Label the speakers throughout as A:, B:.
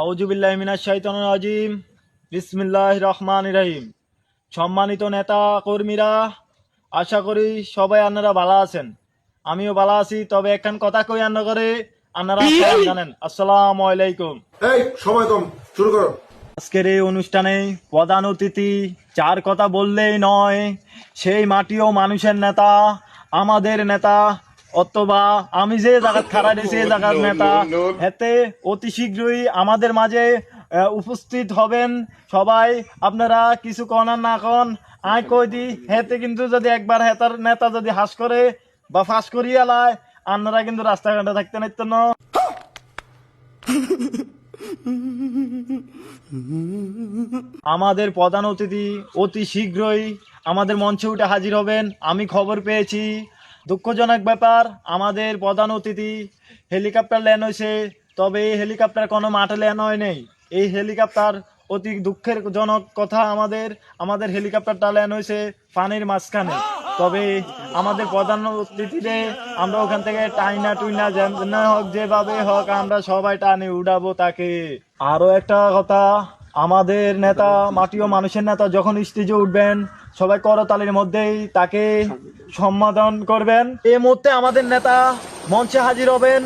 A: আউযু বিল্লাহি মিনাশ শাইতানির রাজিম। বিসমিল্লাহির রহমানির রহিম। সম্মানিত নেতা কর্মীরা, আশা করি সবাই আপনারা ভালো আছেন। আমিও ভালো আছি। তবে একখান কথা কই আন্ন করে আপনারা সালাম জানেন। আসসালামু আলাইকুম।
B: এই সময় কম, শুরু করো।
A: আজকের এই অনুষ্ঠানে প্রধান অতিথি যার কথা বললেই নয়, সেই মাটি ও মানুষের নেতা, আমাদের নেতা, অথবা আমি যে জায়গা খাড়া দিয়েছি এই জায়গার নেতা, এতে অতি শীঘ্রই আমাদের মাঝে উপস্থিত হবেন। সবাই আপনারা কিছু কনার না কন, আয় কই দি হেতে কিন্তু যদি একবার হেতার নেতা যদি হাস করে বা ফাঁস করিয়া লায়, আপনারা কিন্তু রাস্তাঘাটে থাকতে নাইতেন না। আমাদের প্রধান অতিথি অতি শীঘ্রই আমাদের মঞ্চে উঠে হাজির হবেন। আমি খবর পেয়েছি, দুঃখজনক ব্যাপার, আমাদের প্রধান অতিথি হেলিকপ্টার ল্যান্ড হয়েছে, তবে এই হেলিকপ্টার কোনো মাঠে ল্যান্ড হয় নেই। এই হেলিকপ্টার অতি দুঃখের জনক কথা, আমাদের হেলিকপ্টারটা ল্যান্ড হয়েছে পানির মাঝখানে। তবে আমাদের প্রধান অতিথিরে আমরা ওখান থেকে টাইনা টুইনা হোক, যেভাবে হোক আমরা সবাই টানে উড়াবো তাকে। আরো একটা কথা, আমাদের নেতা মাটি ও মানুষের নেতা যখন স্টেজে উঠবেন, সবাই করতালির মধ্যেই তাকে সম্বোধন করবেন। এই মুহূর্তে আমাদের নেতা মঞ্চে হাজির হবেন।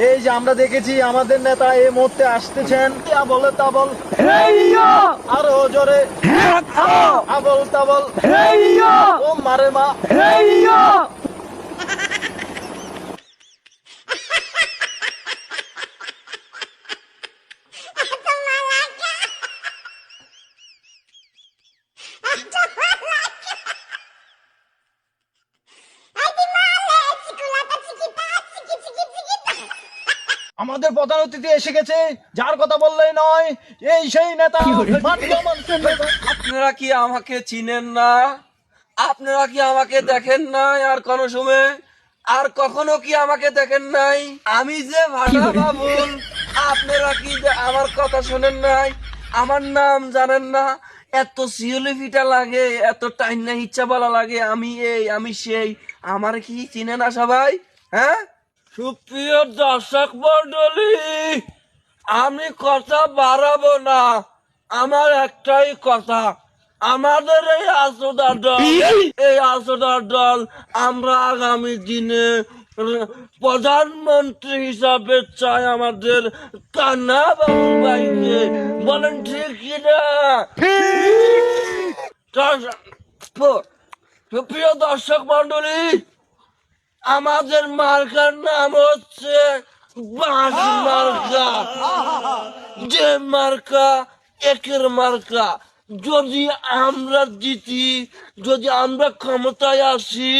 A: এই যে আমরা দেখেছি আমাদের নেতা এই মুহূর্তে আসতেছেন। বলে তাবল আরো জোরে আবল তাবল ও মারে মা। আমাদের প্রধান অতিথি এসে গেছে, যার কথা বললেই নয়, এই সেই নেতা মাটি ও মানুষের নেতা।
C: আপনারা কি আমাকে চিনেন না? আপনারা কি আমাকে দেখেন নাই আর কোন সময়? আর কখনো কি আমাকে দেখেন নাই? আমি যে ভাষা বাবুল, আপনারা কি আমার কথা শোনেন নাই? আমার নাম জানেন না? এত সিওলি ফিটা লাগে, এত টাইনা ইচ্ছা বলা লাগে আমি এই আমি সেই। আমার কি চিনে না সবাই? হ্যাঁ, সুপ্রিয় দর্শক মন্ডলী, আমি কথা বাড়াবো না। আমার একটাই কথা, আমাদের এই আসোদার দল আমরা আগামী দিনে প্রধানমন্ত্রী হিসাবে চাই আমাদের কান্না বাবু ভাইকে। বলেন ঠিক কিনা? সুপ্রিয় দর্শক মন্ডলী, আমাদের মার্কার নাম হচ্ছে বাঁশ মার্কা। যে মার্কা একের মার্কা। যদি আমরা জিতি, যদি আমরা ক্ষমতায় আসি,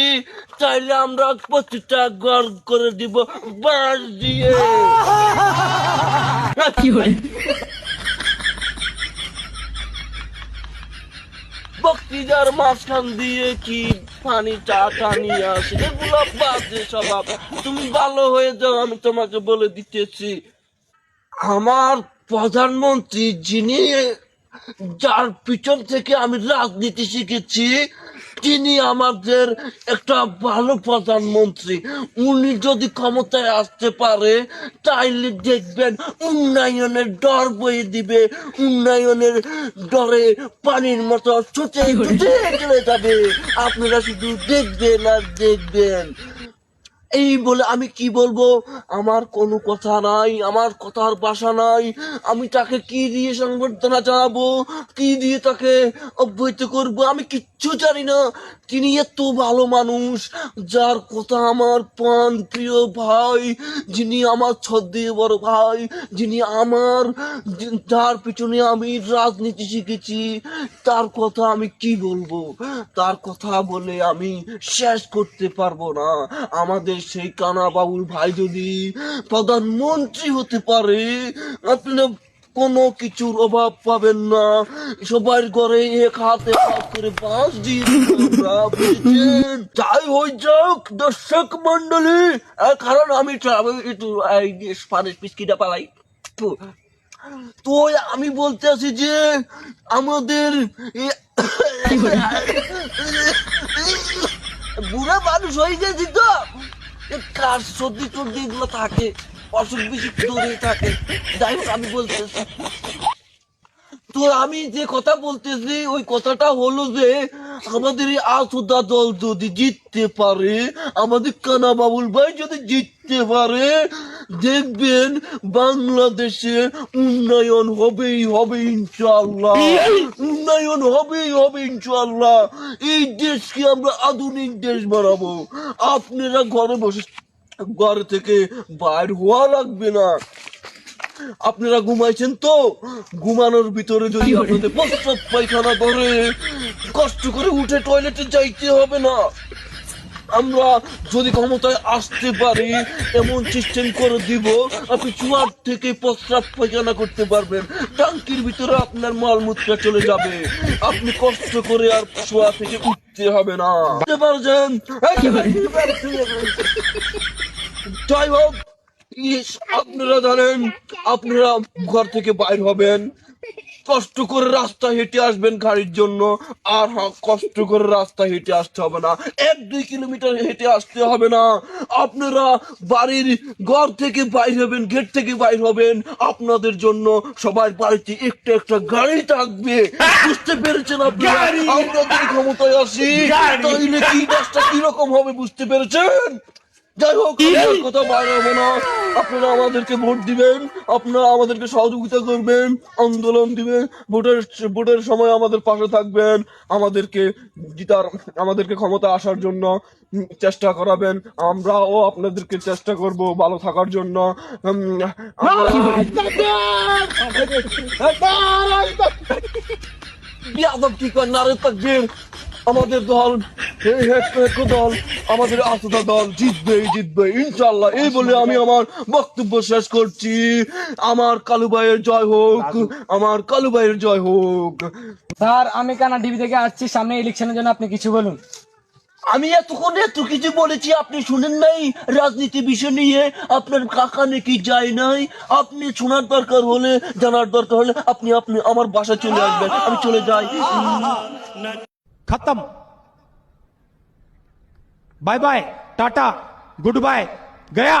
C: তাইলে আমরা প্রতিটা গড় করে দিব বাঁশ দিয়ে। বক্তৃতার মাঝখান দিয়ে কি পানি টাকা নিয়ে আসে, এগুলো বাজে স্বভাব। তুমি ভালো হয়ে যাও, আমি তোমাকে বলে দিতেছি। আমার প্রধানমন্ত্রী, যিনি যার পিছন থেকে আমি রাজনীতি শিখেছি, তিনি আমাদের একটা ভালো প্রধানমন্ত্রী। উনি যদি ক্ষমতায় আসতে পারে, তাইলে দেখবেন উন্নয়নের ডর বয়ে দিবে। উন্নয়নের ডরে পানির মতো ছুটে ছুটে চলে যাবে। আপনারা শুধু দেখবেন আর দেখবেন। এই বলে আমি কি বলবো, আমার কোনো কথা নাই, আমার কথার ভাষা নাই। আমি তাকে কি দিয়ে সংবর্ধনা জানাবো, কি দিয়ে তাকে অব্যাহত করবো, আমি কিচ্ছু জানি না। তিনি এত ভালো মানুষ, যার কথা আমার প্রাণ প্রিয় ভাই, যিনি আমার ছদ্মে বড় ভাই, যিনি আমার, যার পিছনে আমি রাজনীতি শিখেছি, তার কথা আমি কি বলবো? তার কথা বলে আমি শেষ করতে পারবো না। আমাদের সেই কানা বাবুল ভাই যদি প্রধানমন্ত্রী হতে পারে, আপনি কোনো কিছুর অভাব পাবেন না। সবার ঘরে এক হাতে হাত করে বাঁশ দিয়ে বুঝেছেন? যাই হয়ে যাক দর্শক মন্ডলী, কারণ আমি একটু স্প্যানিশ বিস্কিটা পালাই। তো আমি বলতে আছি যে আমাদের বুড়া মানুষ হয়ে গেছি তো, কার সর্দি টর্দি এগুলো থাকে। অসুখ বিসুখ দূরে থাকে। যাই হোক, আমি বলতেছি, তো আমি যে কথা বলতেছি ওই কথাটা হলো যে আমাদের এই আসুদা দল যদি জিততে পারে, আমাদের কানা বাবুল ভাই যদি জিততে পারে, দেখবেন বাংলাদেশে উন্নয়ন হবেই হবে ইনশাআল্লাহ, উন্নয়ন হবেই হবে ইনশাআল্লাহ। এই দেশকে আমরা আধুনিক দেশ বানাবো। আপনারা ঘরে বসে, ঘর থেকে বাইর হওয়া লাগবে না। আপনারা ঘুমাইছেন তো, ঘুমানোর ভিতরে যদি আপনাদের প্রস্রাব পায়খানা ধরে, কষ্ট করে উঠে টয়লেটে যাইতে হবে না। আমরা যদি ক্ষমতায় আসতে পারি এমন সিস্টেম করে দিব, আপনি চুয়ার থেকে প্রস্রাব পায়খানা করতে পারবেন, টাঙ্কির ভিতরে আপনার মলমূত্র চলে যাবে, আপনি কষ্ট করে আর চুয়া থেকে উঠতে হবে না। বুঝতে পারছেন? যাই হোক, আপনারা জানেন, আপনারা ঘর থেকে বাইর হবেন, কষ্ট করে রাস্তা হেঁটে আসবেন গাড়ির জন্য, আর কষ্ট করে রাস্তা হেঁটে আসতে হবে না, 1-2 কিলোমিটার হেঁটে আসতে হবে না। আপনারা বাড়ির ঘর থেকে বাইর হবেন, গেট থেকে বাইর হবেন, আপনাদের জন্য সবার বাড়িতে একটা একটা গাড়ি থাকবে। বুঝতে পেরেছেন আপনারা? আমরা যদি ক্ষমতায় আসি তাহলে কি দেশটা কিরকম হবে, বুঝতে পেরেছেন? যাই হোক, আমার কথা বাইরে হবে না। আপনারা আমাদেরকে ভোট দিবেন, আপনারা আমাদেরকে সহযোগিতা করবেন, আন্দোলন দিবেন, ভোটের সময় আমাদের পাশে থাকবেন, আমাদেরকে ক্ষমতা আসার জন্য চেষ্টা করাবেন। আমরাও আপনাদেরকে চেষ্টা করব ভালো থাকার জন্য। বিয়াদব কি কর নারে তাকবীর। আমাদের দল, এই দল, আমাদের আসুদা দল জিতবে ইনশাআল্লাহ। এই বলে আমি আমার বক্তব্য শেষ করছি। আমার কালু ভাইয়ের জয় হোক, আমার কালু ভাইয়ের জয় হোক।
D: স্যার, আমি কানা টিভি থেকে আসছি, সামনে ইলেকশনের জন্য আপনি কিছু বলুন।
C: আমি এতক্ষণ এত কিছু বলেছি, আপনি শুনেন নাই? রাজনীতি বিষয় নিয়ে আপনার কাকা নাকি যায় নাই। আপনি শোনার দরকার হলে, জানার দরকার হলে আপনি আমার বাসায় চলে আসবেন, আমি চলে যাই।
E: खत्म। Bye bye, tata, goodbye, गया।